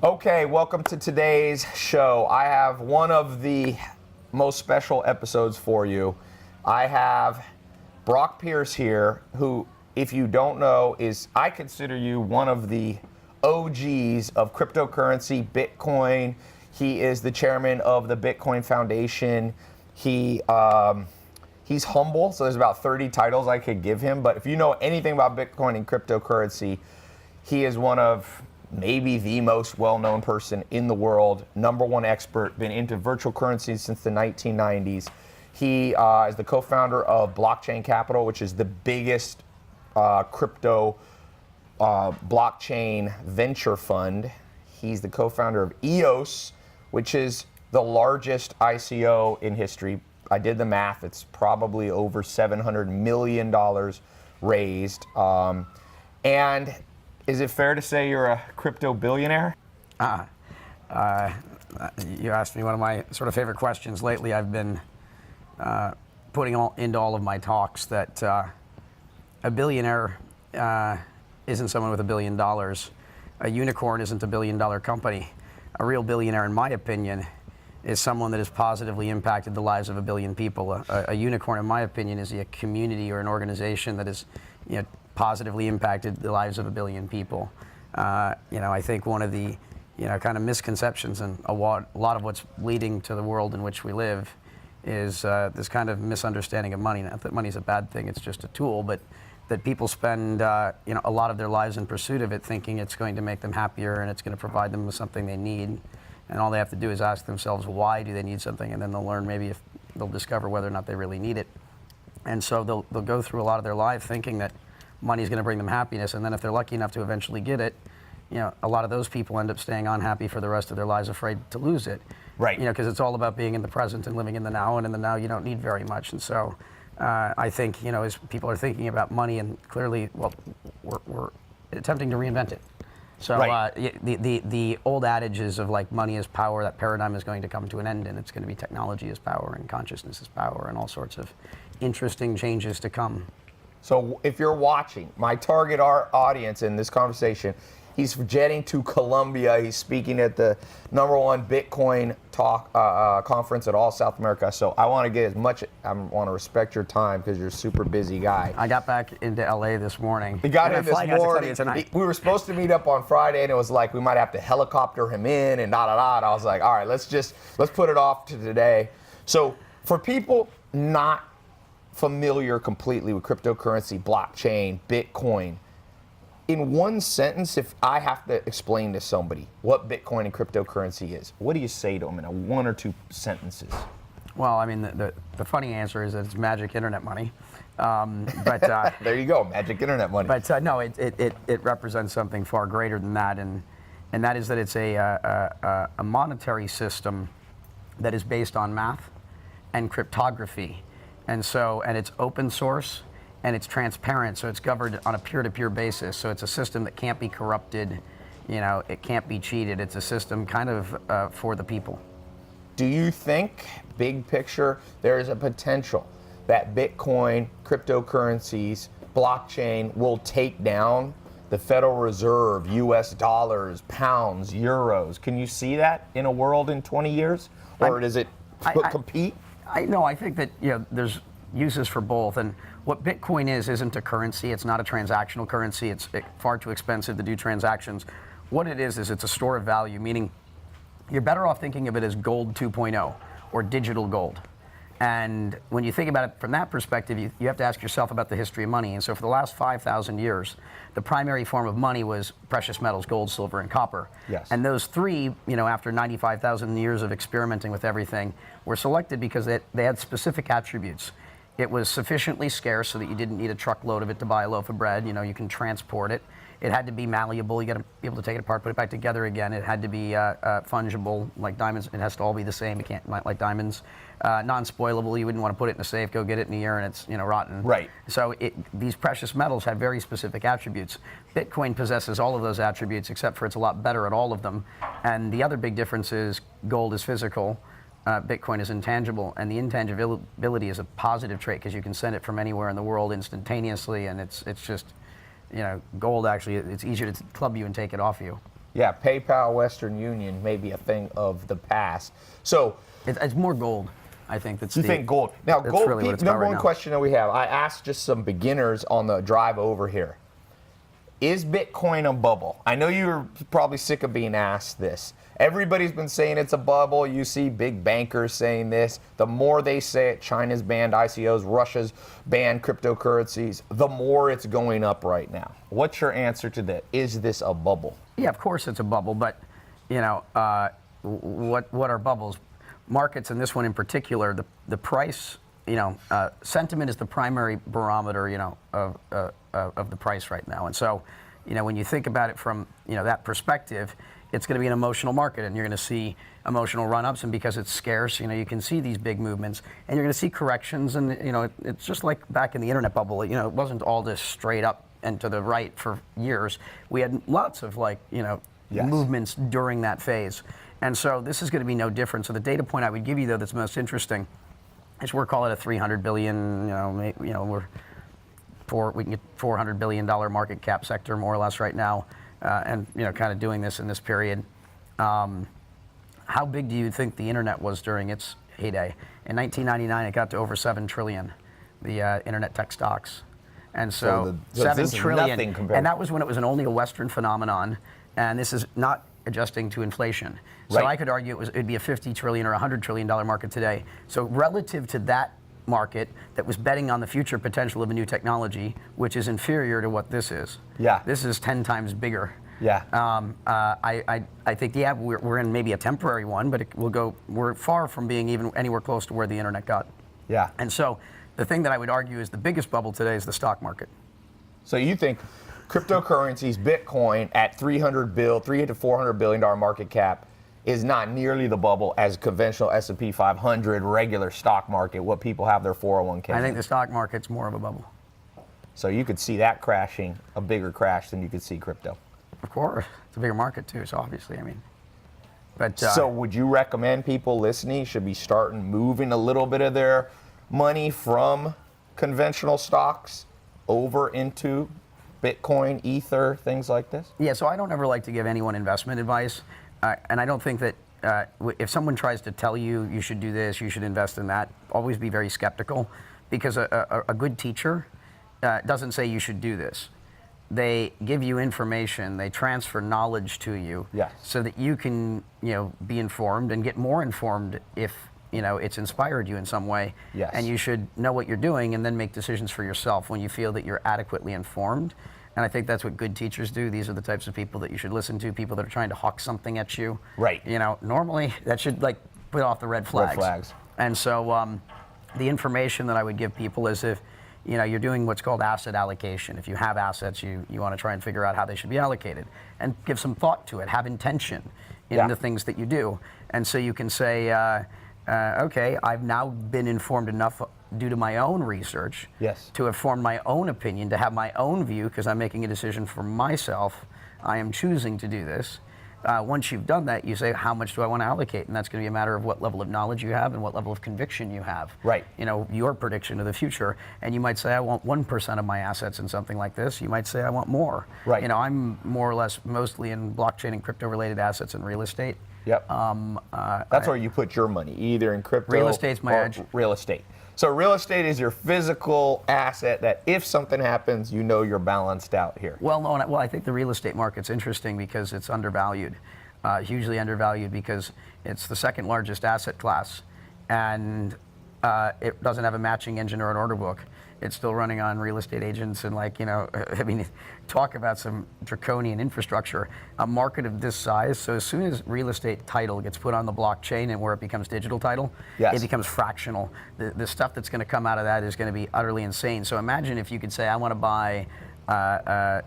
Okay, welcome to today's show. I have one of the most special episodes for you. I have Brock Pierce here, who, if you don't know, I consider you one of the OGs of cryptocurrency, Bitcoin. He is the chairman of the Bitcoin Foundation. He's humble, so there's about 30 titles I could give him. But if you know anything about Bitcoin and cryptocurrency, he is one of maybe the most well-known person in the world, #1 expert, been into virtual currencies since the 1990s. He is the co-founder of Blockchain Capital, which is the biggest crypto blockchain venture fund. He's the co-founder of EOS, which is the largest ICO in history. I did the math. It's probably over $700 million raised. And is it fair to say you're a crypto billionaire? You asked me one of my sort of favorite questions lately. I've been putting into all of my talks that a billionaire isn't someone with $1 billion. A unicorn isn't a $1 billion company. A real billionaire, in my opinion, is someone that has positively impacted the lives of 1 billion people. A unicorn, in my opinion, is a community or an organization that has, positively impacted the lives of 1 billion people. I think one of the, kind of misconceptions and a lot of what's leading to the world in which we live is this kind of misunderstanding of money. Not that money's a bad thing; it's just a tool, but that people spend, a lot of their lives in pursuit of it, thinking it's going to make them happier and it's going to provide them with something they need. And all they have to do is ask themselves, why do they need something? And then they'll learn, maybe if they'll discover whether or not they really need it. And so they'll go through a lot of their life thinking that money is going to bring them happiness. And then if they're lucky enough to eventually get it, a lot of those people end up staying unhappy for the rest of their lives, afraid to lose it. Right. Because it's all about being in the present and living in the now. And in the now, you don't need very much. And so I think, as people are thinking about money, and clearly, we're attempting to reinvent it. So right. The old adages of like money is power, that paradigm is going to come to an end, and it's going to be technology is power and consciousness is power and all sorts of interesting changes to come. So if you're watching, my target audience in this conversation, he's jetting to Colombia. He's speaking at the #1 Bitcoin talk conference at all South America. So I want to get as much, I want to respect your time because you're a super busy guy. I got back into LA this morning. He got in this morning. We were supposed to meet up on Friday, and it was like we might have to helicopter him in and da-da-da. And I was like, all right, let's put it off to today. So for people not familiar completely with cryptocurrency, blockchain, Bitcoin, in one sentence, if I have to explain to somebody what Bitcoin and cryptocurrency is, what do you say to them in a 1 or 2 sentences? Well, I mean, the funny answer is that it's magic internet money. But there you go, magic internet money. But no, it represents something far greater than that, and that is that it's a monetary system that is based on math and cryptography. And it's open source and it's transparent, so it's governed on a peer-to-peer basis. So it's a system that can't be corrupted, it can't be cheated. It's a system kind of for the people. Do you think, big picture, there is a potential that Bitcoin, cryptocurrencies, blockchain will take down the Federal Reserve, US dollars, pounds, euros? Can you see that in a world in 20 years? Or does it compete? I think that there's uses for both, and what Bitcoin isn't a currency. It's not a transactional currency. It's far too expensive to do transactions. What it is it's a store of value, meaning you're better off thinking of it as gold 2.0 or digital gold. And when you think about it from that perspective, you have to ask yourself about the history of money. And so for the last 5,000 years, the primary form of money was precious metals, gold, silver, and copper. Yes. And those three, after 95,000 years of experimenting with everything, were selected because they had specific attributes. It was sufficiently scarce so that you didn't need a truckload of it to buy a loaf of bread. You can transport it. It had to be malleable. You got to be able to take it apart, put it back together again. It had to be fungible, like diamonds. It has to all be the same. It can't, like diamonds. Non-spoilable. You wouldn't want to put it in a safe, go get it in a year, and it's rotten. Right. So these precious metals have very specific attributes. Bitcoin possesses all of those attributes, except for it's a lot better at all of them. And the other big difference is gold is physical. Bitcoin is intangible, and the intangibility is a positive trait because you can send it from anywhere in the world instantaneously, and it's just, gold actually, it's easier to club you and take it off you. Yeah, PayPal, Western Union may be a thing of the past. So It's more gold, I think. you think gold. Now, that's gold, really what it's about number right one now. question that we have, I asked just some beginners on the drive over here. Is Bitcoin a bubble? I know you're probably sick of being asked this. Everybody's been saying it's a bubble. You see big bankers saying this. The more they say it, China's banned ICOs, Russia's banned cryptocurrencies, the more it's going up right now. What's your answer to that? Is this a bubble? Yeah, of course it's a bubble, but you know, what are bubbles? Markets, and this one in particular, the price, you know, sentiment is the primary barometer, you know, of the price right now. And so, you know, when you think about it from, you know, that perspective, it's going to be an emotional market, and you're going to see emotional run-ups, and because it's scarce, you know, you can see these big movements, and you're going to see corrections, and you know, it's just like back in the internet bubble. You know, it wasn't all this straight up and to the right for years. We had lots of, like, you know, Yes. movements during that phase. And so this is going to be no different. So the data point I would give you, though, that's most interesting is we're calling it a 300 billion, we can get $400 billion market cap sector more or less right now, and you know, kind of doing this in this period. How big do you think the internet was during its heyday? In 1999, it got to over 7 trillion, the internet tech stocks. And so, So 7 this is trillion, nothing compared and that was when it was only a Western phenomenon, and this is not adjusting to inflation. So Right. I could argue it'd be a 50 trillion or $100 trillion market today. So relative to that market that was betting on the future potential of a new technology, which is inferior to what this is. Yeah. This is 10 times bigger. Yeah. I think, yeah, we're in maybe a temporary one, but we're far from being even anywhere close to where the internet got. Yeah. And so the thing that I would argue is the biggest bubble today is the stock market. So you think cryptocurrencies, Bitcoin at $300 to $400 billion market cap is not nearly the bubble as conventional S&P 500 regular stock market, what people have their 401k. I think the stock market's more of a bubble. So you could see that crashing, a bigger crash than you could see crypto. Of course, it's a bigger market too. So obviously, I mean, but So would you recommend people listening should be starting moving a little bit of their money from conventional stocks over into Bitcoin, Ether, things like this? yeah. So I don't ever like to give anyone investment advice, and I don't think that if someone tries to tell you you should do this, you should invest in that, always be very skeptical, because a good teacher doesn't say you should do this. They give you information, they transfer knowledge to you, Yes. so that you can, you know, be informed and get more informed if, you know, it's inspired you in some way. Yes. And you should know what you're doing and then make decisions for yourself when you feel that you're adequately informed. And I think that's what good teachers do. These are the types of people that you should listen to, people that are trying to hawk something at you. Right. You know, normally that should, like, put off the red flags. Red flags. And so the information that I would give people is, if, you know, you're doing what's called asset allocation. If you have assets, you want to try and figure out how they should be allocated and give some thought to it, have intention in Yeah. the things that you do. And so you can say, okay, I've now been informed enough due to my own research Yes. to have formed my own opinion, to have my own view, because I'm making a decision for myself. I am choosing to do this. Once you've done that, you say, how much do I want to allocate? And that's going to be a matter of what level of knowledge you have and what level of conviction you have. Right. You know, your prediction of the future. And you might say, I want 1% of my assets in something like this. You might say, I want more. Right. You know, I'm more or less mostly in blockchain and crypto-related assets and real estate. Yep. That's where you put your money, either in crypto Real estate's my or edge. real estate. So real estate is your physical asset that if something happens, you know you're balanced out here. Well, no, well, I think the real estate market's interesting because it's undervalued, hugely undervalued, because it's the second largest asset class, and it doesn't have a matching engine or an order book. It's still running on real estate agents and, like, you know, I mean, talk about some draconian infrastructure. A market of this size, so as soon as real estate title gets put on the blockchain and where it becomes digital title, Yes. it becomes fractional. The stuff that's going to come out of that is going to be utterly insane. So imagine if you could say, I want to buy,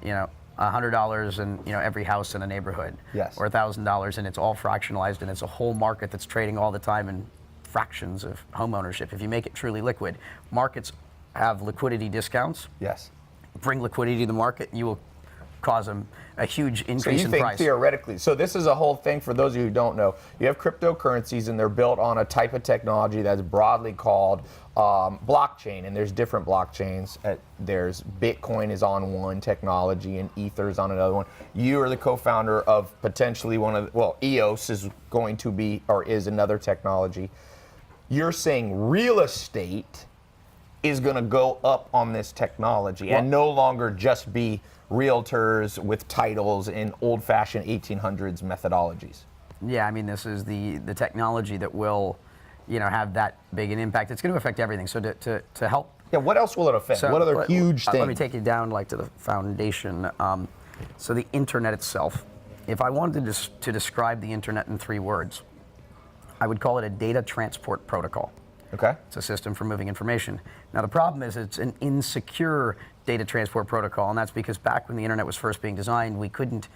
you know, $100 in, you know, every house in a neighborhood, Yes. or $1,000, and it's all fractionalized, and it's a whole market that's trading all the time in fractions of home ownership. If you make it truly liquid, markets have liquidity discounts. Yes. Bring liquidity to the market, you will cause a huge So increase you in think price. theoretically, so this is a whole thing for those of you who don't know. You have cryptocurrencies and they're built on a type of technology that's broadly called blockchain, and there's different blockchains. There's Bitcoin is on one technology and Ether is on another one. You are the co-founder of potentially one of, EOS is going to be, or is another technology. You're saying real estate is going to go up on this technology and no longer just be realtors with titles in old-fashioned 1800s methodologies. Yeah, I mean, this is the technology that will, have that big an impact. It's going to affect everything. So to help. Yeah, what else will it affect? So what other huge things? Let me take you down to the foundation. So the internet itself. If I wanted to describe the internet in 3 words, I would call it a data transport protocol. Okay. It's a system for moving information. Now the problem is it's an insecure data transport protocol, and that's because back when the internet was first being designed, we didn't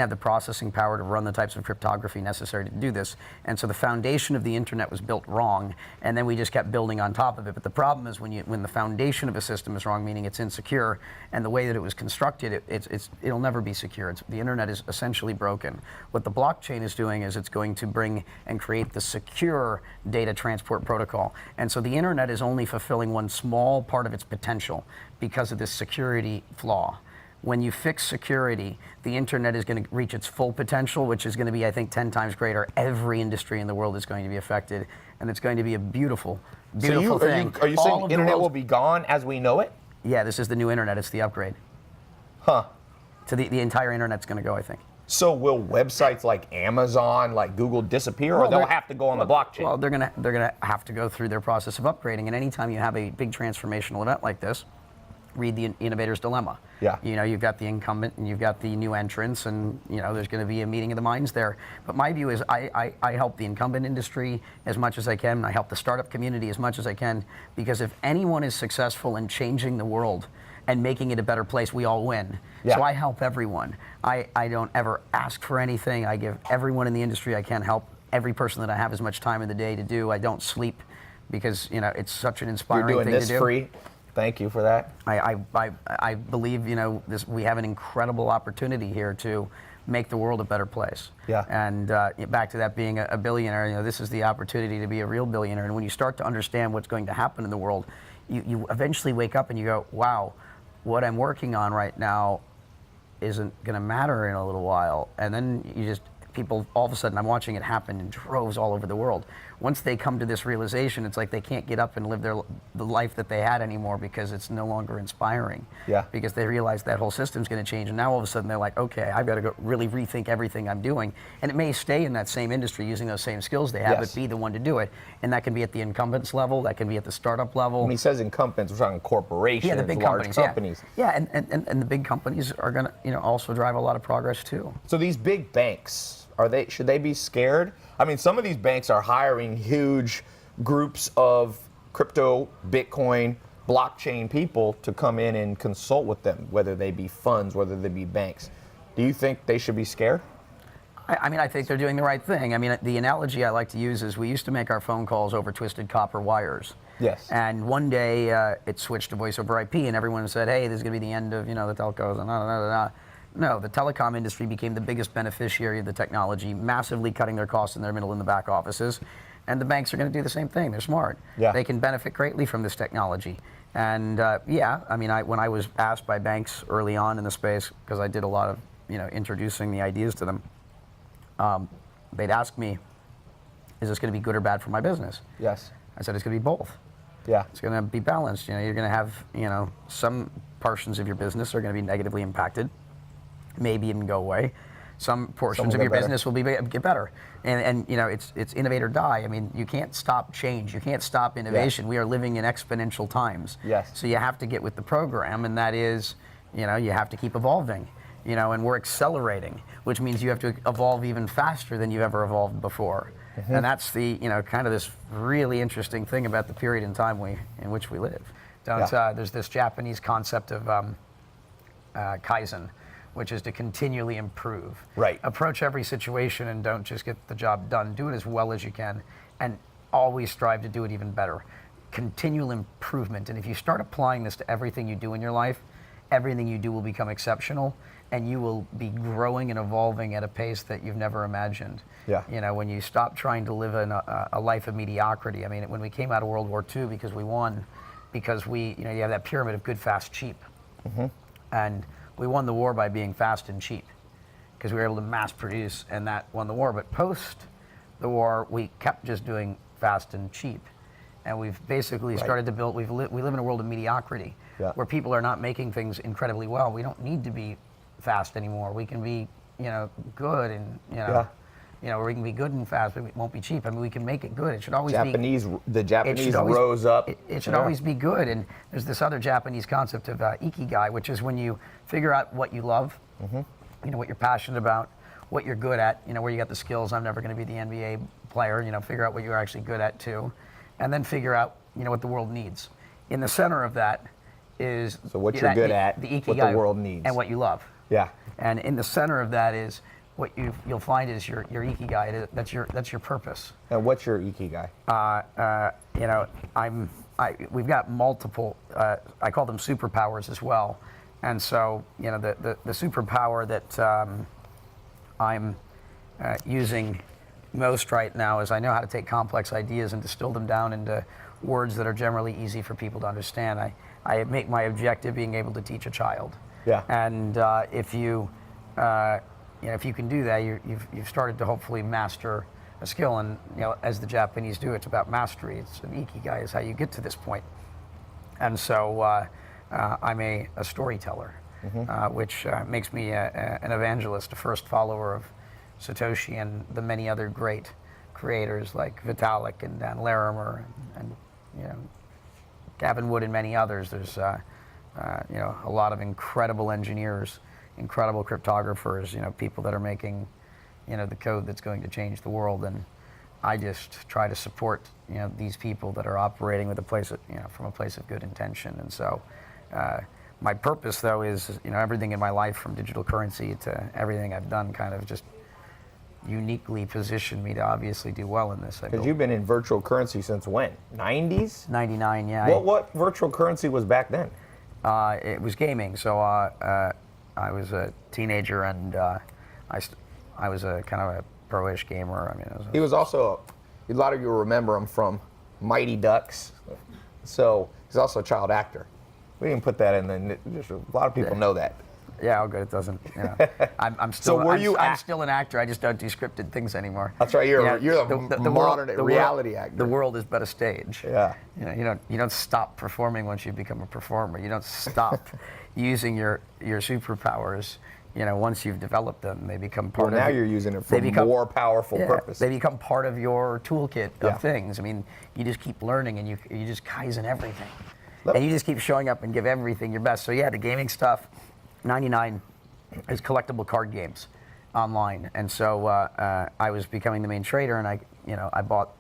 have the processing power to run the types of cryptography necessary to do this. And so the foundation of the internet was built wrong, and then we just kept building on top of it. But the problem is when the foundation of a system is wrong, meaning it's insecure, and the way that it was constructed, it'll never be secure. The internet is essentially broken. What the blockchain is doing is it's going to bring and create the secure data transport protocol. And so the internet is only fulfilling one small part of its potential because of this security flaw. When you fix security, the internet is going to reach its full potential, which is going to be, I think, 10 times greater. Every industry in the world is going to be affected, and it's going to be a beautiful, beautiful thing. Are you saying the internet will be gone as we know it? Yeah, this is the new internet. It's the upgrade. Huh. So the entire internet's going to go, I think. So will websites like Amazon, like Google disappear, or they'll have to go on the blockchain? Well, they're gonna have to go through their process of upgrading, and anytime you have a big transformational event like this, read the Innovator's Dilemma. Yeah. You've got the incumbent and you've got the new entrants, and there's going to be a meeting of the minds there. But my view is I help the incumbent industry as much as I can. I help the startup community as much as I can, because if anyone is successful in changing the world and making it a better place, we all win. Yeah. So I help everyone. I don't ever ask for anything. I give everyone in the industry I can help, every person that I have as much time in the day to do. I don't sleep because it's such an inspiring You're thing doing to this do. free. Thank you for that. I believe we have an incredible opportunity here to make the world a better place. Yeah. And back to that being a billionaire, this is the opportunity to be a real billionaire. And when you start to understand what's going to happen in the world, you eventually wake up and you go, wow, what I'm working on right now isn't going to matter in a little while. And then people, all of a sudden, I'm watching it happen in droves all over the world. Once they come to this realization, it's like they can't get up and live the life that they had anymore because it's no longer inspiring. Yeah. Because they realize that whole system's going to change, and now all of a sudden they're like, okay, I've got to go really rethink everything I'm doing. And it may stay in that same industry using those same skills they have, Yes. but be the one to do it. And that can be at the incumbents level, that can be at the startup level. When he says incumbents, we're talking corporations, Yeah, the big large companies. companies. Yeah, and the big companies are going to also drive a lot of progress too. So these big banks, should they be scared? I mean, some of these banks are hiring huge groups of crypto, Bitcoin, blockchain people to come in and consult with them, whether they be funds, whether they be banks. Do you think they should be scared? I think they're doing the right thing. I mean, the analogy I like to use is we used to make our phone calls over twisted copper wires. Yes. And one day it switched to voice over IP, and everyone said, hey, this is going to be the end of the telcos. And No, the telecom industry became the biggest beneficiary of the technology, massively cutting their costs in their middle and the back offices. And the banks are going to do the same thing. They're smart. Yeah. They can benefit greatly from this technology. And when I was asked by banks early on in the space, because I did a lot of introducing the ideas to them, they'd ask me, is this going to be good or bad for my business? Yes. I said, it's going to be both. Yeah. It's going to be balanced. You're going to have, some portions of your business are going to be negatively impacted, maybe even go away. Some portions of your business will get better. And it's innovate or die. I mean, you can't stop change. You can't stop innovation. Yeah. We are living in exponential times. Yes. So you have to get with the program, and that is, you have to keep evolving. And we're accelerating, which means you have to evolve even faster than you've ever evolved before. Mm-hmm. And that's the, kind of this really interesting thing about the period in time in which we live. There's this Japanese concept of Kaizen, which is to continually improve. Right. Approach every situation and don't just get the job done. Do it as well as you can, and always strive to do it even better. Continual improvement. And if you start applying this to everything you do in your life, everything you do will become exceptional. and you will be growing and evolving at a pace that you've never imagined. Yeah. You know, when you stop trying to live in a life of mediocrity. I mean, when we came out of World War II, because we won, because you have that pyramid of good, fast, cheap. And we won the war by being fast and cheap, because we were able to mass produce, and that won the war. But post the war, we kept just doing fast and cheap. And we've basically started to build, we live in a world of mediocrity, where people are not making things incredibly well. We don't need to be fast anymore. We can be, good and, where we can be good and fast, but it won't be cheap. I mean, we can make it good. It should always the Japanese rose up. It should always be good. And there's this other Japanese concept of ikigai, which is when you figure out what you love, what you're passionate about, what you're good at, where you got the skills. I'm never going to be the NBA player, figure out what you're actually good at too. And then figure out, what the world needs. In the center of that is what you're good at, the ikigai, what the world needs, and what you love. Yeah. And in the center of that is what you'll find is your ikigai. That's your purpose. And what's your ikigai? We've got multiple. I call them superpowers as well. And so the superpower that I'm using most right now is I know how to take complex ideas and distill them down into words that are generally easy for people to understand. I make my objective being able to teach a child. Yeah. And if you can do that, you've started to hopefully master a skill. And as the Japanese do, it's about mastery. It's an ikigai is how you get to this point. And so I'm a storyteller, which makes me an evangelist, a first follower of Satoshi and the many other great creators like Vitalik and Dan Larimer and Gavin Wood and many others. There's a lot of incredible engineers, incredible cryptographers, people that are making the code that's going to change the world. And I just try to support these people that are operating with from a place of good intention. And so my purpose though is everything in my life, from digital currency to everything I've done, kind of just uniquely positioned me to obviously do well in this. Because you've been in virtual currency since when? 90s? 99, yeah. What virtual currency was back then? It was gaming. So I was a teenager, and I was a kind of a pro-ish gamer. I mean, he was also, a lot of you will remember him from Mighty Ducks. So he's also a child actor. We didn't put that in the, just a lot of people know that. Yeah, oh good, it doesn't. I'm So still. I'm still an actor. I just don't do scripted things anymore. That's right. You're the modern reality actor. The world is but a stage. Yeah. You don't stop performing once you become a performer. You don't stop using your superpowers. Once you've developed them, they become part of. Well, now you're using it for more powerful purpose. They become part of your toolkit of things. I mean, you just keep learning, and you just Kaizen everything, and you just keep showing up and give everything your best. So yeah, the gaming stuff. 99 is collectible card games online, and so I was becoming the main trader, and I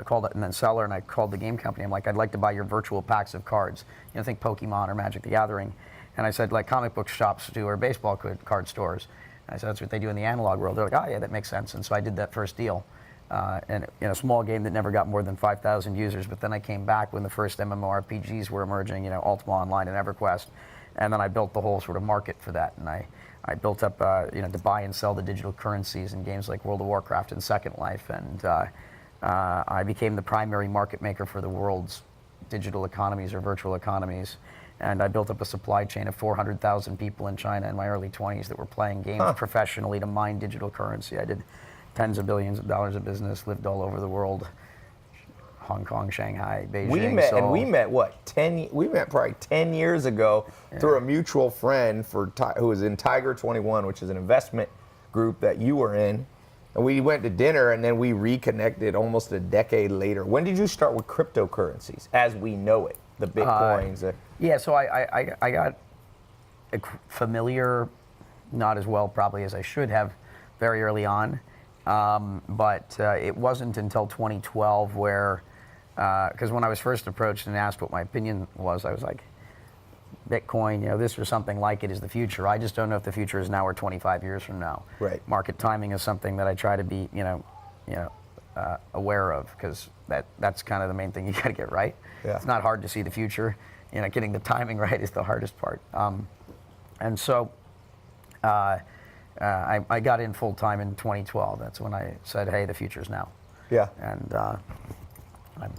called it and then seller, and I called the game company. I'm like, I'd like to buy your virtual packs of cards. Think Pokemon or Magic the Gathering, and I said like comic book shops do or baseball card stores. And I said that's what they do in the analog world. They're like, oh yeah, that makes sense. And so I did that first deal, and a small game that never got more than 5,000 users. But then I came back when the first MMORPGs were emerging, Ultima Online and EverQuest. And then I built the whole sort of market for that, and I built up, to buy and sell the digital currencies in games like World of Warcraft and Second Life, and I became the primary market maker for the world's digital economies or virtual economies, and I built up a supply chain of 400,000 people in China in my early 20s that were playing games professionally to mine digital currency. I did tens of billions of dollars of business, lived all over the world. Hong Kong, Shanghai, Beijing. We met probably 10 years ago through a mutual friend who was in Tiger 21, which is an investment group that you were in. And we went to dinner, and then we reconnected almost a decade later. When did you start with cryptocurrencies as we know it, the Bitcoins? So I got familiar, not as well probably as I should have, very early on. But it wasn't until 2012 where, because when I was first approached and asked what my opinion was, I was like, Bitcoin, this or something like it is the future. I just don't know if the future is now or 25 years from now. Right. Market timing is something that I try to be, aware of, because that's kind of the main thing you got to get right. Yeah. It's not hard to see the future. Getting the timing right is the hardest part. And so I got in full time in 2012. That's when I said, hey, the future's now. Yeah. And I'm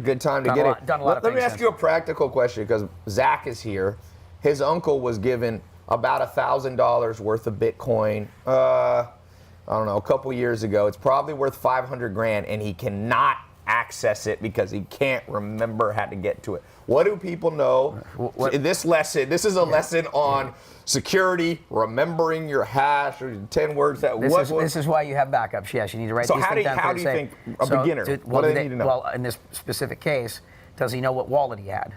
Good time to Done get a lot- it. done a lot of Let me things ask you a practical question because Zach is here. His uncle was given about $1,000 worth of Bitcoin. I don't know, a couple years ago. It's probably worth 500 grand, and he cannot access it because he can't remember how to get to it. What do people know? This is a lesson on security, remembering your hash, or 10 words. This is why you have backups. Yes, you need to write So these things down. how do you think a beginner, what do they need to know? Well, in this specific case, does he know what wallet he had?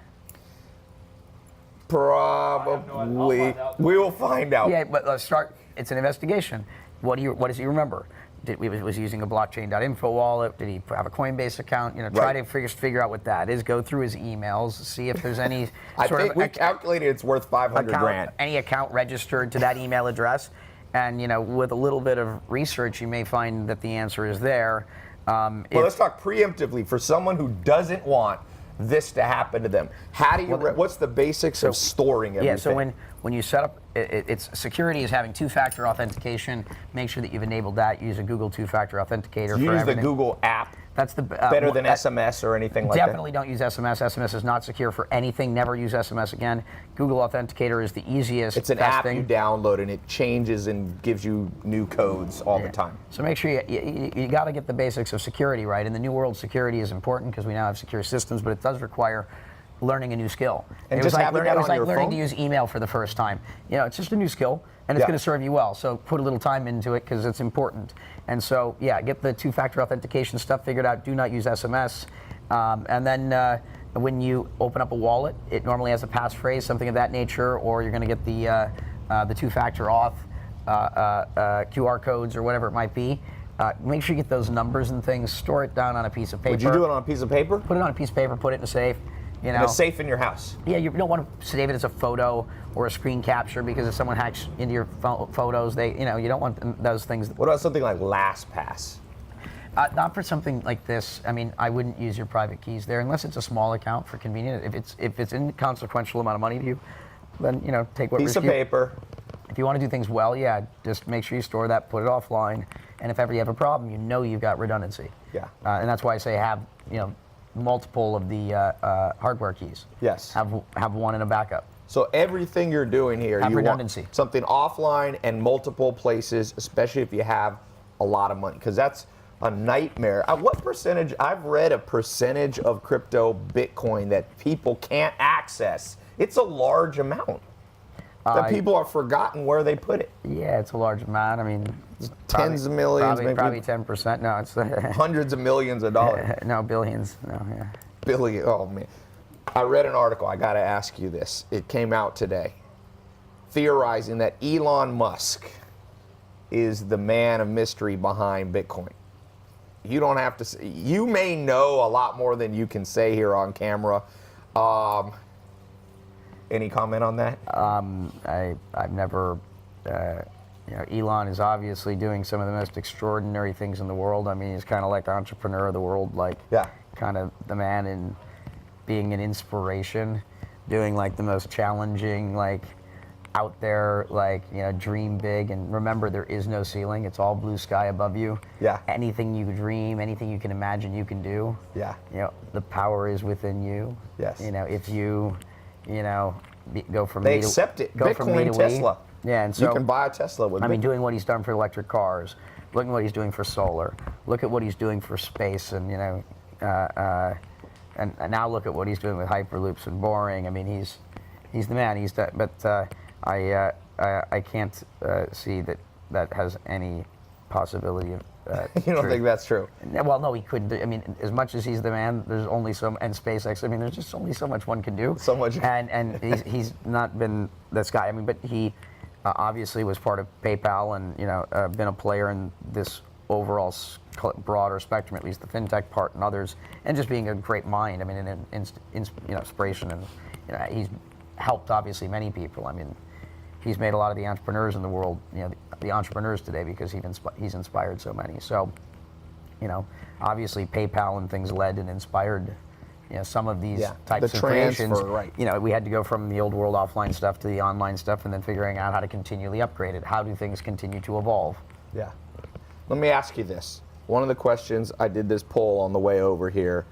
Probably. We will find out. Yeah, but let's start. It's an investigation. What does he remember? Was he using a blockchain.info wallet? Did he have a Coinbase account? Try to figure out what that is. Go through his emails, see if there's any I think we calculated it's worth 500 grand. Any account registered to that email address, and with a little bit of research, you may find that the answer is there. Well, let's talk preemptively for someone who doesn't want this to happen to them. How do you? What's the basics of storing everything? Yeah. So when you set up, it's security is having two-factor authentication. Make sure that you've enabled that. Use a Google two-factor authenticator. You for use everything. the Google app. That's the better than SMS or anything like that. Definitely don't use SMS. SMS is not secure for anything. Never use SMS again. Google Authenticator is the easiest. It's an best app thing. you download and it changes and gives you new codes all the time. So make sure you got to get the basics of security right. In the new world, security is important because we now have secure systems, but it does require learning a new skill. And it just was like, having that on your learning phone? to use email for the first time. It's just a new skill, and it's going to serve you well. So put a little time into it because it's important. And so, get the two-factor authentication stuff figured out. Do not use SMS. And then when you open up a wallet, it normally has a passphrase, something of that nature, or you're going to get the two-factor auth, QR codes, or whatever it might be. Make sure you get those numbers and things. Store it down on a piece of paper. Would you do it on a piece of paper? Put it on a piece of paper. Put it in a safe. In a safe in your house. Yeah, you don't want to save it as a photo or a screen capture because if someone hacks into your photos, you don't want those things. What about something like LastPass? Not for something like this. I mean, I wouldn't use your private keys there unless it's a small account for convenience. If it's an inconsequential amount of money to you, then take what Piece of paper. If you want to do things well, just make sure you store that, put it offline, and if ever you have a problem, you've got redundancy. Yeah. And that's why I say have multiple of the hardware keys. Yes. Have one in a backup. So everything you're doing here, Have you redundancy. want something offline and multiple places, especially if you have a lot of money, because that's a nightmare. What percentage? I've read a percentage of crypto Bitcoin that people can't access. It's a large amount that people have forgotten where they put it. Yeah, it's a large amount. I mean, Tens of millions, probably maybe 10%. No, it's hundreds of millions of dollars. no, billions. No, yeah. Billion. Oh man. I read an article. I got to ask you this. It came out today, theorizing that Elon Musk is the man of mystery behind Bitcoin. You don't have to say, you may know a lot more than you can say here on camera. Any comment on that? I've never, Elon is obviously doing some of the most extraordinary things in the world. I mean, he's kind of like the entrepreneur of the world, kind of the man in being an inspiration, doing like the most challenging, out there, dream big, and remember there is no ceiling. It's all blue sky above you. Yeah. Anything you dream, anything you can imagine, you can do. Yeah. The power is within you. Yes. If you, go from they me to, accept it. go from me Bitcoin, to Tesla. we. Yeah, and so you can buy a Tesla with. I mean, doing what he's done for electric cars. Look at what he's doing for solar. Look at what he's doing for space, and and now look at what he's doing with hyperloops and boring. I mean, he's the man. But I can't see that has any possibility of. You don't think that's true? Well, no, he couldn't. I mean, as much as he's the man, there's only and SpaceX. I mean, there's just only so much one can do. So much. And he's not been this guy. I mean, but he obviously was part of PayPal and been a player in this overall broader spectrum, at least the fintech part and others, and just being a great mind. I mean, an inspiration, and he's helped obviously many people. I mean, he's made a lot of the entrepreneurs in the world, the entrepreneurs today because he's inspired so many. So, obviously PayPal and things led and inspired some of these Yeah, types the of creations, transfer, right. we had to go from the old world offline stuff to the online stuff, and then figuring out how to continually upgrade it. How do things continue to evolve? Yeah. Let me ask you this. One of the questions, I did this poll on the way over here.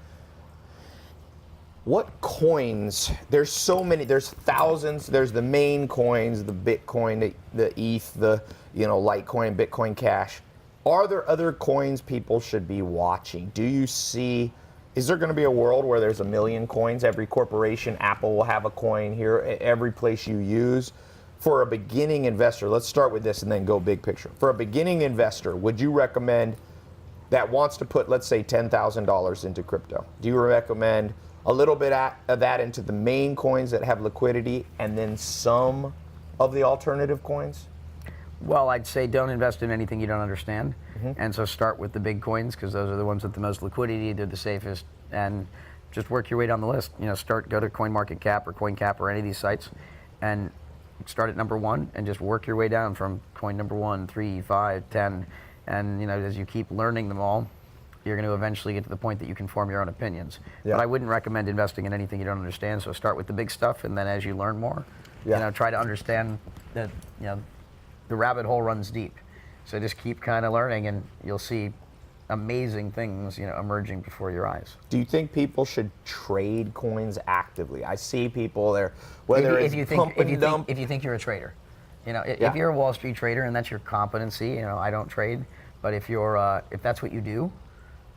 What coins, there's so many, there's thousands, there's the main coins, the Bitcoin, the ETH, the Litecoin, Bitcoin Cash. Are there other coins people should be watching? Do you see, is there going to be a world where there's 1 million coins? Every corporation, Apple will have a coin here, every place you use. For a beginning investor, let's start with this and then go big picture. For a beginning investor, would you recommend that wants to put, let's say, $10,000 into crypto? Do you recommend a little bit of that into the main coins that have liquidity and then some of the alternative coins? Well, I'd say don't invest in anything you don't understand. And so start with the big coins, because those are the ones with the most liquidity, they're the safest, and just work your way down the list. Go to CoinMarketCap or CoinCap or any of these sites and start at number 1 and just work your way down from coin number 1, 3, 5, 10. And as you keep learning them all, you're going to eventually get to the point that you can form your own opinions. Yeah. But I wouldn't recommend investing in anything you don't understand. So start with the big stuff, and then as you learn more, try to understand that the rabbit hole runs deep. So just keep kind of learning, and you'll see amazing things emerging before your eyys. Do you think people should trade coins actively? I see people there, whether if you think you're a trader, if you're a Wall Street trader and that's your competency, I don't trade, but if if that's what you do,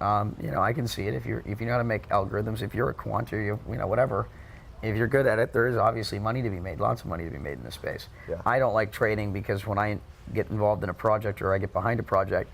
I can see it. If you know how to make algorithms, if you're a quant or whatever, if you're good at it, there is obviously money to be made, lots of money to be made in this space. Yeah. I don't like trading because when I get involved in a project or I get behind a project,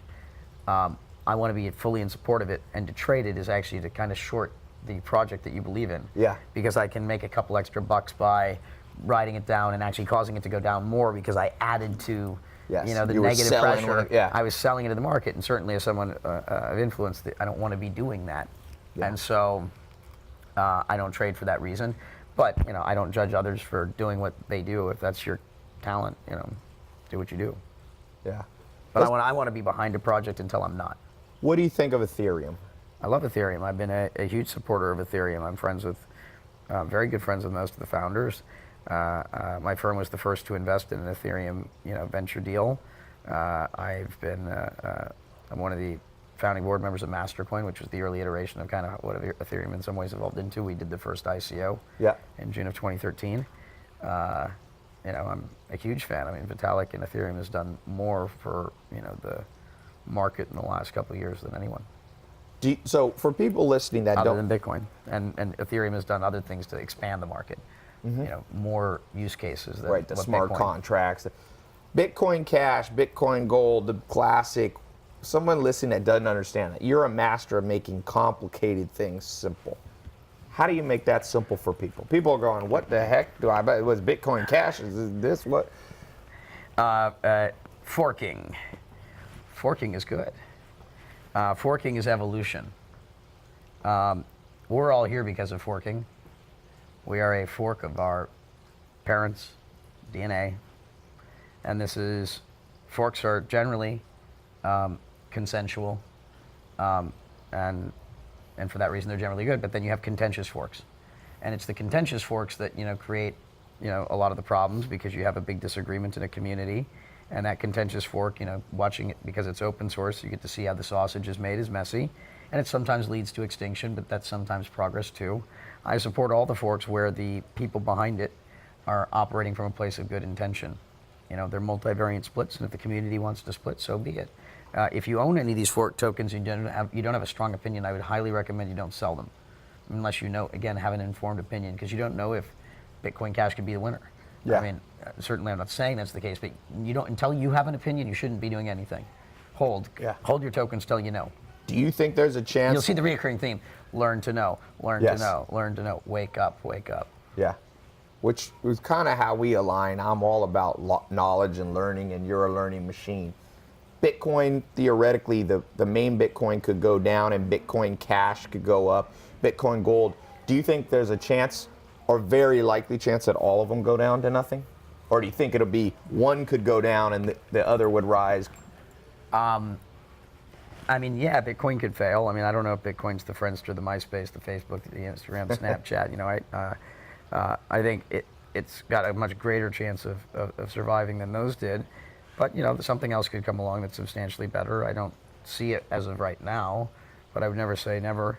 I want to be fully in support of it, and to trade it is actually to kind of short the project that you believe in. Yeah. Because I can make a couple extra bucks by writing it down and actually causing it to go down more because I added to Yes. the You were negative selling pressure. yeah. I was selling into the market, and certainly as someone of influence, I don't want to be doing that. Yeah. And so I don't trade for that reason. But I don't judge others for doing what they do. If that's your talent, do what you do. Yeah. But I want to be behind a project until I'm not. What do you think of Ethereum? I love Ethereum. I've been a huge supporter of Ethereum. I'm friends with, very good friends with most of the founders. My firm was the first to invest in an Ethereum, venture deal. I've been, I'm one of the founding board members of Mastercoin, which was the early iteration of kind of what Ethereum in some ways evolved into. We did the first ICO in June of 2013. I'm a huge fan. I mean, Vitalik and Ethereum has done more for, the market in the last couple of years than anyone. So for people listening that other than Bitcoin, and Ethereum has done other things to expand the market. More use cases. Than right, the smart Bitcoin. contracts, Bitcoin Cash, Bitcoin Gold, the classic. Someone listening that doesn't understand that, you're a master of making complicated things simple. How do you make that simple for people? People are going, what the heck do I buy? Was Bitcoin Cash? Is this what? Forking. Forking is good. Forking is evolution. We're all here because of forking. We are a fork of our parents' DNA. And forks are generally consensual. And for that reason, they're generally good. But then you have contentious forks. And it's the contentious forks that, create, a lot of the problems, because you have a big disagreement in a community. And that contentious fork, watching it because it's open source, you get to see how the sausage is made is messy. And it sometimes leads to extinction, but that's sometimes progress too. I support all the forks where the people behind it are operating from a place of good intention. They're multivariate splits, and if the community wants to split, so be it. If you own any of these fork tokens and you don't have a strong opinion, I would highly recommend you don't sell them, unless you have an informed opinion, because you don't know if Bitcoin Cash could be the winner. Yeah. I mean, certainly I'm not saying that's the case, but until you have an opinion, you shouldn't be doing anything. Hold your tokens till you know. Do you think there's a chance? You'll see the reoccurring theme: learn to know, learn to know, learn to know. Wake up, wake up. Yeah, which was kind of how we align. I'm all about knowledge and learning, and you're a learning machine. Bitcoin, theoretically, the main Bitcoin could go down, and Bitcoin Cash could go up. Bitcoin Gold. Do you think there's a chance, or very likely chance, that all of them go down to nothing? Or do you think it'll be one could go down and the other would rise? I mean, yeah, Bitcoin could fail. I mean, I don't know if Bitcoin's the Friendster, the MySpace, the Facebook, the Instagram, the Snapchat. You know, I think it's got a much greater chance of surviving than those did. But, you know, something else could come along that's substantially better. I don't see it as of right now, but I would never say never.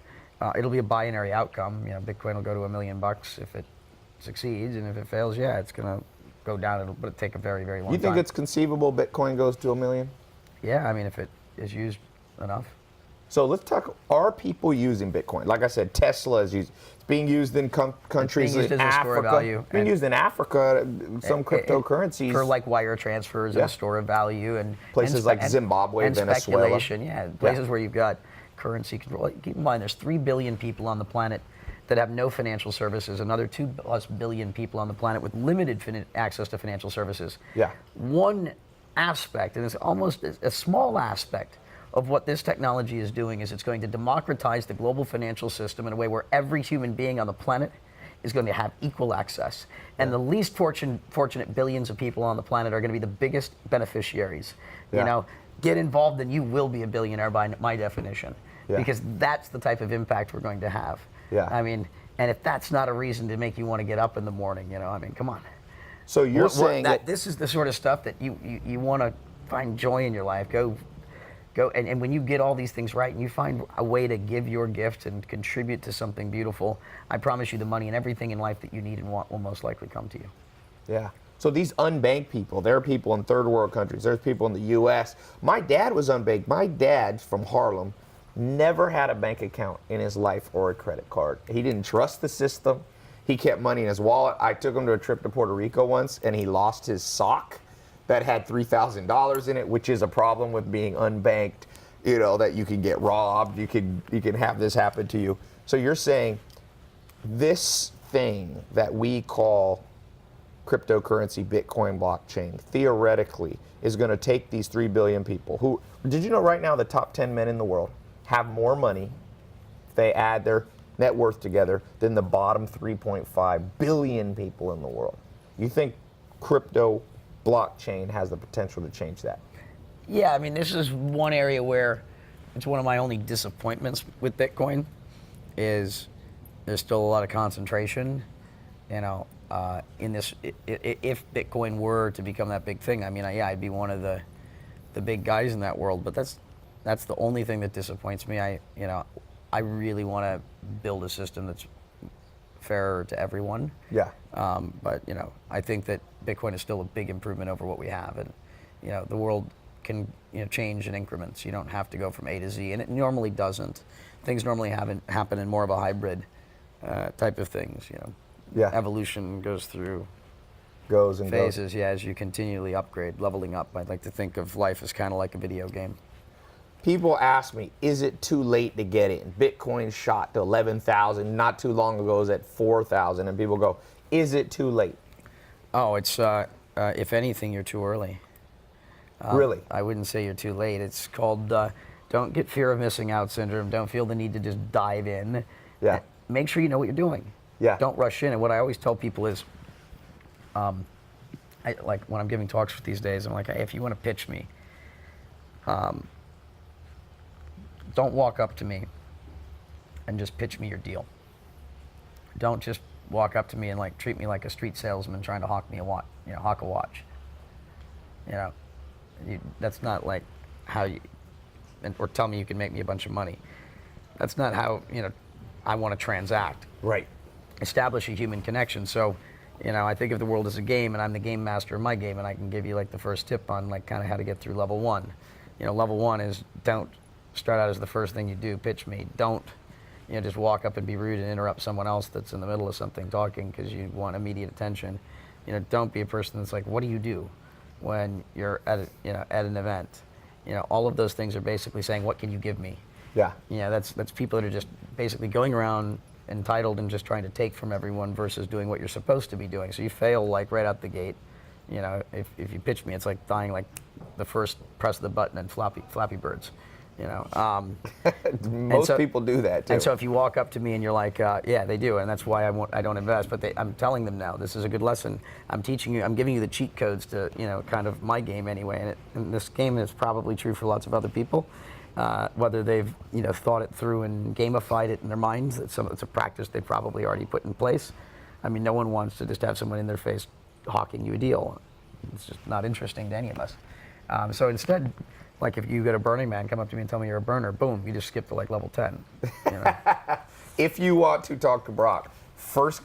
It'll be a binary outcome. You know, Bitcoin will go to $1 million if it succeeds, and if it fails, yeah, it's going to go down. It'll take a very, very long time. You think it's conceivable Bitcoin goes to $1 million? Yeah, I mean, if it is used enough. So let's talk, are people using Bitcoin? Like I said, Tesla is used. It's being used in countries used in as a store of Africa. value. It's being used in Africa, some cryptocurrencies. For like wire transfers and a store of value. And places like Zimbabwe, and Venezuela. Speculation, yeah. Places where you've got currency control. Keep in mind, there's 3 billion people on the planet that have no financial services, another 2+ billion people on the planet with limited access to financial services. Yeah. One aspect, and it's almost a small aspect, of what this technology is doing is it's going to democratize the global financial system in a way where every human being on the planet is going to have equal access. And the least fortunate billions of people on the planet are going to be the biggest beneficiaries. Yeah. You know, get involved and you will be a billionaire by my definition. Yeah. Because that's the type of impact we're going to have. Yeah. I mean, and if that's not a reason to make you want to get up in the morning, you know, I mean, come on. So you're saying that this is the sort of stuff that you want to find joy in your life. Go and when you get all these things right and you find a way to give your gift and contribute to something beautiful, I promise you the money and everything in life that you need and want will most likely come to you. Yeah. So these unbanked people, there are people in third world countries, there's people in the U.S. My dad was unbanked. My dad's from Harlem, never had a bank account in his life or a credit card. He didn't trust the system. He kept money in his wallet. I took him to a trip to Puerto Rico once and he lost his sock that had $3,000 in it, which is a problem with being unbanked, you know, that you can get robbed, you can have this happen to you. So you're saying this thing that we call cryptocurrency, Bitcoin blockchain, theoretically is going to take these 3 billion people who, did you know right now the top 10 men in the world have more money, if they add their net worth together, than the bottom 3.5 billion people in the world? You think crypto blockchain has the potential to change that? Yeah, I mean, this is one area where it's one of my only disappointments with Bitcoin is there's still a lot of concentration, you know, in this. If Bitcoin were to become that big thing, I mean, yeah, I'd be one of the big guys in that world, but that's the only thing that disappoints me. I really want to build a system that's fairer to everyone. Yeah. But, you know, I think that Bitcoin is still a big improvement over what we have. And, you know, the world can, you know, change in increments. You don't have to go from A to Z, and it normally doesn't. Things normally happen in more of a hybrid type of things, you know. Yeah. Evolution goes through Goes and phases, goes. yeah, as you continually upgrade, leveling up. I'd like to think of life as kind of like a video game. People ask me, is it too late to get in? Bitcoin shot to 11,000 not too long ago. It was at 4,000, and people go, is it too late? Oh, it's if anything, you're too early. Really? I wouldn't say you're too late. It's called don't get fear of missing out syndrome. Don't feel the need to just dive in. Yeah. Make sure you know what you're doing. Yeah. Don't rush in. And what I always tell people is, like when I'm giving talks these days, I'm like, hey, if you want to pitch me, don't walk up to me and just pitch me your deal. Don't just walk up to me and like treat me like a street salesman trying to hawk me a watch. You know, hawk a watch. You know, that's not like how you, or tell me you can make me a bunch of money. That's not how, you know, I want to transact. Right. Establish a human connection. So, you know, I think of the world as a game, and I'm the game master of my game, and I can give you like the first tip on like kind of how to get through level 1. You know, level 1 is don't start out as the first thing you do, pitch me. Don't, you know, just walk up and be rude and interrupt someone else that's in the middle of something talking because you want immediate attention. You know, don't be a person that's like, what do you do when you're at an event? You know, all of those things are basically saying, what can you give me? Yeah. You know, that's people that are just basically going around entitled and just trying to take from everyone versus doing what you're supposed to be doing. So you fail like right out the gate. You know, if you pitch me, it's like dying like the first press of the button in Flappy Birds. You know, Most people do that too. And so if you walk up to me and you're like, yeah, they do, and that's why I don't invest. But I'm telling them now, this is a good lesson. I'm teaching you, I'm giving you the cheat codes to, you know, kind of my game anyway. And this game is probably true for lots of other people. whether they've thought it through and gamified it in their minds. It's a practice they probably already put in place. I mean, no one wants to just have someone in their face hawking you a deal. It's just not interesting to any of us. So instead, like if you get a Burning Man, come up to me and tell me you're a burner, boom, you just skip to like level 10. If you want to talk to Brock, first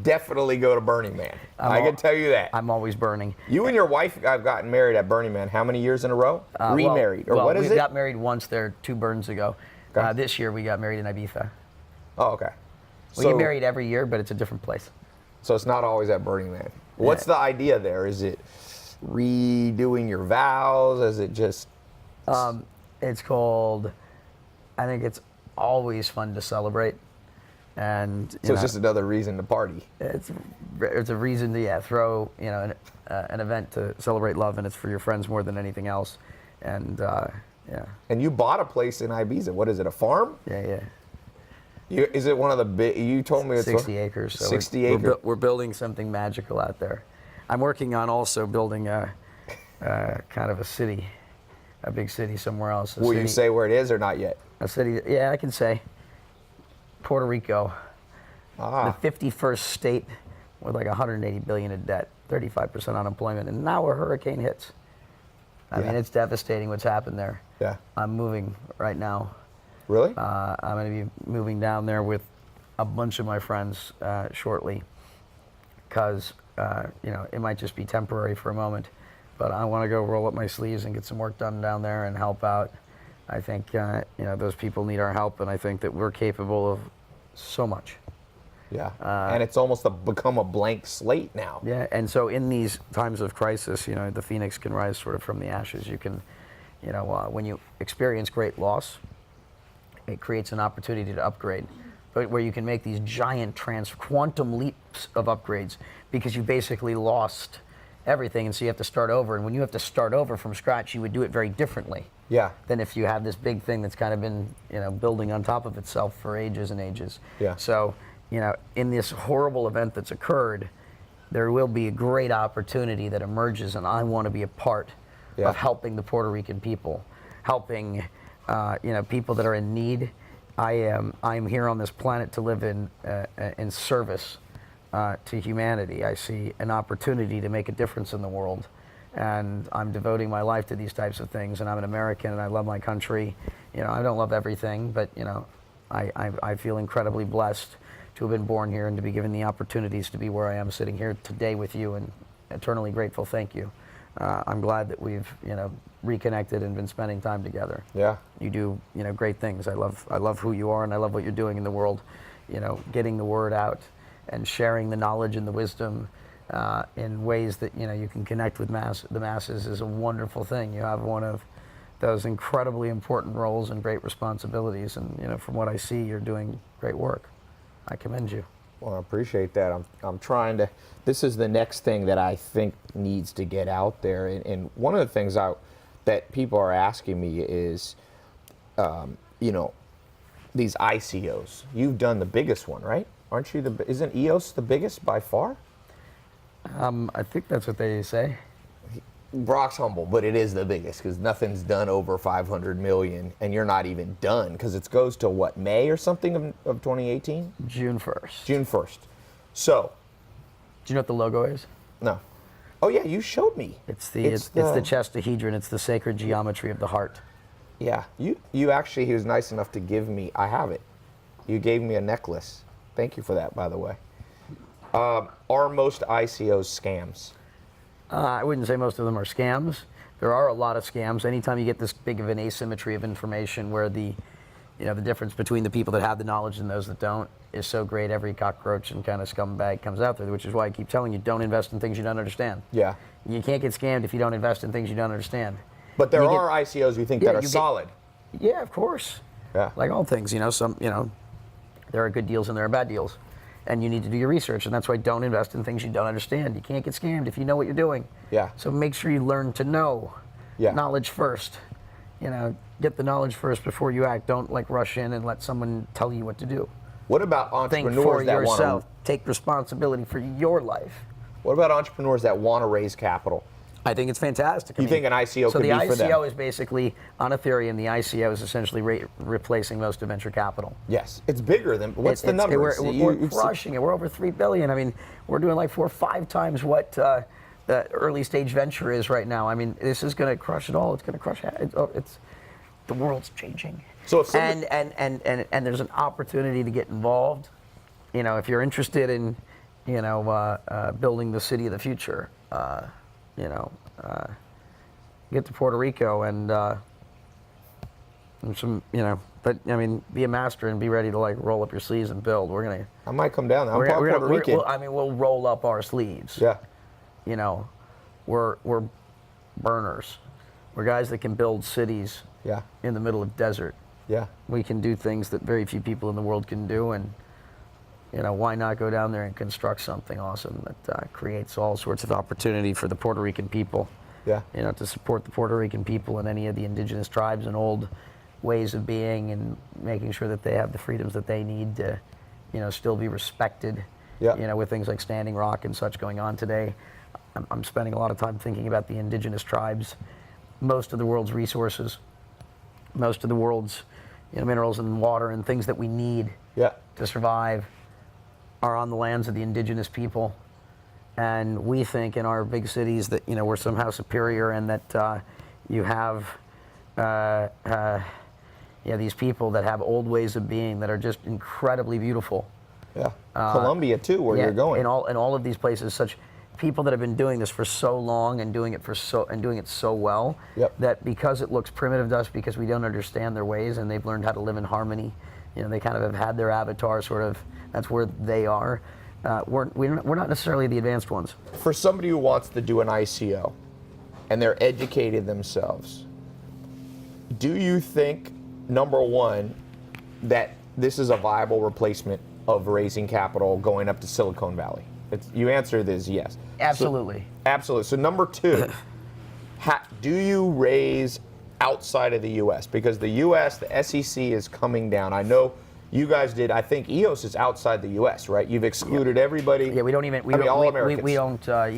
definitely go to Burning Man. I can tell you that. I'm always burning. You and your wife have gotten married at Burning Man how many years in a row? Remarried, or what is it? We got married once there 2 burns ago. Okay. This year we got married in Ibiza. Oh, okay. We get married every year, but it's a different place. So it's not always at Burning Man. What's the idea there? Is it redoing your vows? Is it just... It's called, I think it's always fun to celebrate. And so it's just another reason to party. It's a reason to throw an event to celebrate love, and it's for your friends more than anything else. And And you bought a place in Ibiza. What is it? A farm? Yeah. Is it one of the big? You told me it's 60 acres. So 60 acres. We're building something magical out there. I'm working on also building a kind of a city, a big city somewhere else. Will you say where it is or not yet? A city, yeah, I can say. Puerto Rico, the 51st state with like 180 billion in debt, 35% unemployment, and now a hurricane hits. I mean, it's devastating what's happened there. Yeah. I'm moving right now. Really? I'm going to be moving down there with a bunch of my friends shortly, because it might just be temporary for a moment, but I want to go roll up my sleeves and get some work done down there and help out. I think those people need our help, and I think that we're capable of so much. Yeah, and it's almost become a blank slate now. Yeah, and so in these times of crisis, the phoenix can rise sort of from the ashes. You can, when you experience great loss, it creates an opportunity to upgrade, but where you can make these giant quantum leaps of upgrades, because you basically lost everything, and so you have to start over. And when you have to start over from scratch, you would do it very differently. Yeah. Than if you have this big thing that's kind of been, building on top of itself for ages and ages. Yeah. So, in this horrible event that's occurred, there will be a great opportunity that emerges, and I want to be a part of helping the Puerto Rican people, helping, people that are in need. I'm here on this planet to live in service to humanity. I see an opportunity to make a difference in the world, and I'm devoting my life to these types of things. And I'm an American, and I love my country. I don't love everything, but I feel incredibly blessed to have been born here and to be given the opportunities to be where I am sitting here today with you, and eternally grateful. Thank you. I'm glad that we've reconnected and been spending time together. Yeah. You do great things. I love who you are, and I love what you're doing in the world. Getting the word out and sharing the knowledge and the wisdom in ways that you can connect with the masses is a wonderful thing. You have one of those incredibly important roles and great responsibilities, and from what I see, you're doing great work. I commend you. Well, I appreciate that. I'm trying to. This is the next thing that I think needs to get out there, and one of the things that people are asking me is, these ICOs. You've done the biggest one, right? Aren't you isn't EOS the biggest by far? I think that's what they say. Brock's humble, but it is the biggest because nothing's done over 500 million, and you're not even done because it goes to what, May or something of 2018? June 1st. June 1st. So. Do you know what the logo is? No. Oh yeah, you showed me. It's the chestahedron. It's the sacred geometry of the heart. Yeah. You actually, he was nice enough to give me. I have it. You gave me a necklace. Thank you for that, by the way. Are most ICOs scams? I wouldn't say most of them are scams. There are a lot of scams. Anytime you get this big of an asymmetry of information where the difference between the people that have the knowledge and those that don't is so great, every cockroach and kind of scumbag comes out there, which is why I keep telling you, don't invest in things you don't understand. Yeah. You can't get scammed if you don't invest in things you don't understand. But there are ICOs you think that are solid. Yeah, of course. Yeah. Like all things, there are good deals and there are bad deals. And you need to do your research, and that's why don't invest in things you don't understand. You can't get scammed if you know what you're doing. Yeah. So make sure you learn to know. Yeah. Knowledge first. Get the knowledge first before you act. Don't rush in and let someone tell you what to do. What about entrepreneurs Think for that yourself. want to take responsibility for your life? What about entrepreneurs that want to raise capital? I think it's fantastic. You think an ICO could be for them? So the ICO is basically, on Ethereum, the ICO is essentially replacing most of venture capital. Yes. It's bigger than, what's the number? We're crushing it. We're over $3 billion. I mean, we're doing like 4 or 5 times what the early stage venture is right now. I mean, this is going to crush it all. It's going to crush it. The world's changing. So if somebody, and there's an opportunity to get involved. You know, if you're interested in, you know, building the city of the future, you know, get to Puerto Rico and some, you know, but I mean, be a master and be ready to like roll up your sleeves and build. We're gonna. I might come down. I'm Puerto Rican. We'll roll up our sleeves. Yeah. You know, we're burners. We're guys that can build cities. Yeah. In the middle of desert. Yeah. We can do things that very few people in the world can do, and you know, why not go down there and construct something awesome that creates all sorts of opportunity for the Puerto Rican people? Yeah. You know, to support the Puerto Rican people and any of the indigenous tribes and old ways of being, and making sure that they have the freedoms that they need to, you know, still be respected. Yeah. You know, with things like Standing Rock and such going on today. I'm spending a lot of time thinking about the indigenous tribes. Most of the world's resources, most of the world's, you know, minerals and water and things that we need to survive are on the lands of the indigenous people. And we think in our big cities that, you know, we're somehow superior, and that you have these people that have old ways of being that are just incredibly beautiful. Yeah. Colombia too, where you're going. In all of these places, such people that have been doing this for so long and doing it so well, that because it looks primitive to us, because we don't understand their ways, and they've learned how to live in harmony, you know, they kind of have had their avatar sort of, that's where they are. We're not necessarily the advanced ones. For somebody who wants to do an ICO and they're educated themselves, do you think, number one, that this is a viable replacement of raising capital going up to Silicon Valley? You answer this yes. Absolutely. Absolutely. So number two, do you raise outside of the U.S.? Because the U.S., the SEC is coming down. I know you guys did. I think EOS is outside the U.S., right? You've excluded everybody. Yeah, we don't even. We all don't Americans.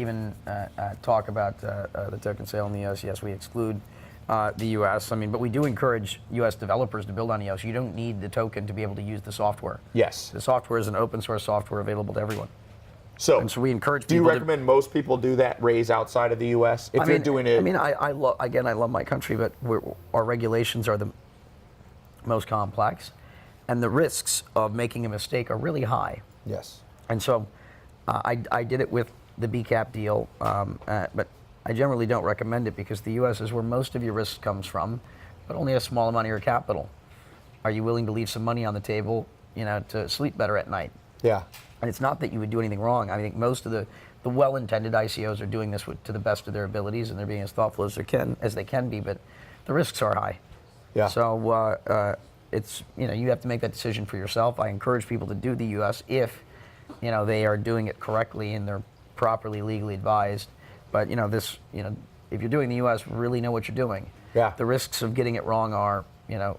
talk about the token sale in the U.S. Yes, we exclude the U.S. I mean, but we do encourage U.S. developers to build on EOS. You don't need the token to be able to use the software. Yes. The software is an open source software available to everyone. So we encourage people. Do you recommend most people do that, raise outside of the U.S. if you're doing it? I mean, I love my country, but our regulations are the most complex, and the risks of making a mistake are really high. Yes. And so, I did it with the BCAP deal, but I generally don't recommend it, because the U.S. is where most of your risk comes from, but only a small amount of your capital. Are you willing to leave some money on the table, you know, to sleep better at night? Yeah. And it's not that you would do anything wrong. I think most of the well-intended ICOs are doing this to the best of their abilities, and they're being as thoughtful as they can be, but the risks are high. Yeah. So it's, you know, you have to make that decision for yourself. I encourage people to do the U.S. if, you know, they are doing it correctly and they're properly legally advised. But, you know, if you're doing the U.S., really know what you're doing. Yeah. The risks of getting it wrong are, you know,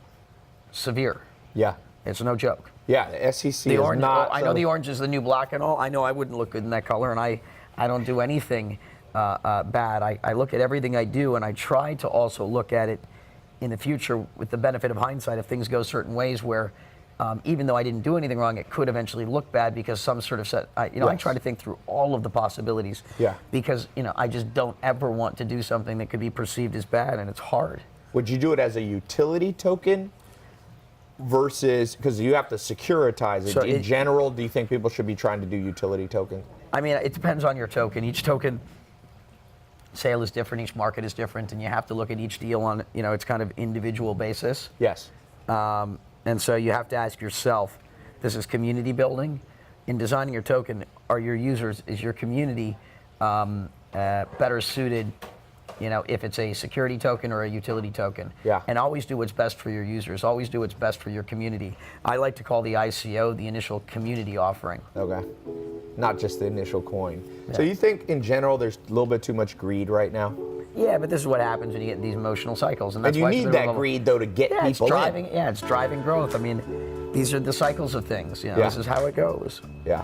severe. Yeah. It's no joke. Yeah, the SEC the is orange, not. I know the orange is the new black and all. I know I wouldn't look good in that color, and I don't do anything bad. I look at everything I do, and I try to also look at it in the future with the benefit of hindsight. If things go certain ways where, even though I didn't do anything wrong, it could eventually look bad because some sort of set. I try to think through all of the possibilities. Yeah. Because, you know, I just don't ever want to do something that could be perceived as bad, and it's hard. Would you do it as a utility token? Versus, because you have to securitize it. So in general, do you think people should be trying to do utility tokens? I mean, it depends on your token. Each token sale is different, each market is different, and you have to look at each deal on, you know, it's kind of individual basis. Yes. And so you have to ask yourself, this is community building. In designing your token, are your users, is your community better suited, you know, if it's a security token or a utility token? Yeah. And always do what's best for your users. Always do what's best for your community. I like to call the ICO the initial community offering. Okay. Not just the initial coin. Yeah. So you think in general there's a little bit too much greed right now? Yeah, but this is what happens when you get in these emotional cycles. And you need that greed though to get people in. Yeah, it's driving growth. I mean, these are the cycles of things. You know, This is how it goes. Yeah.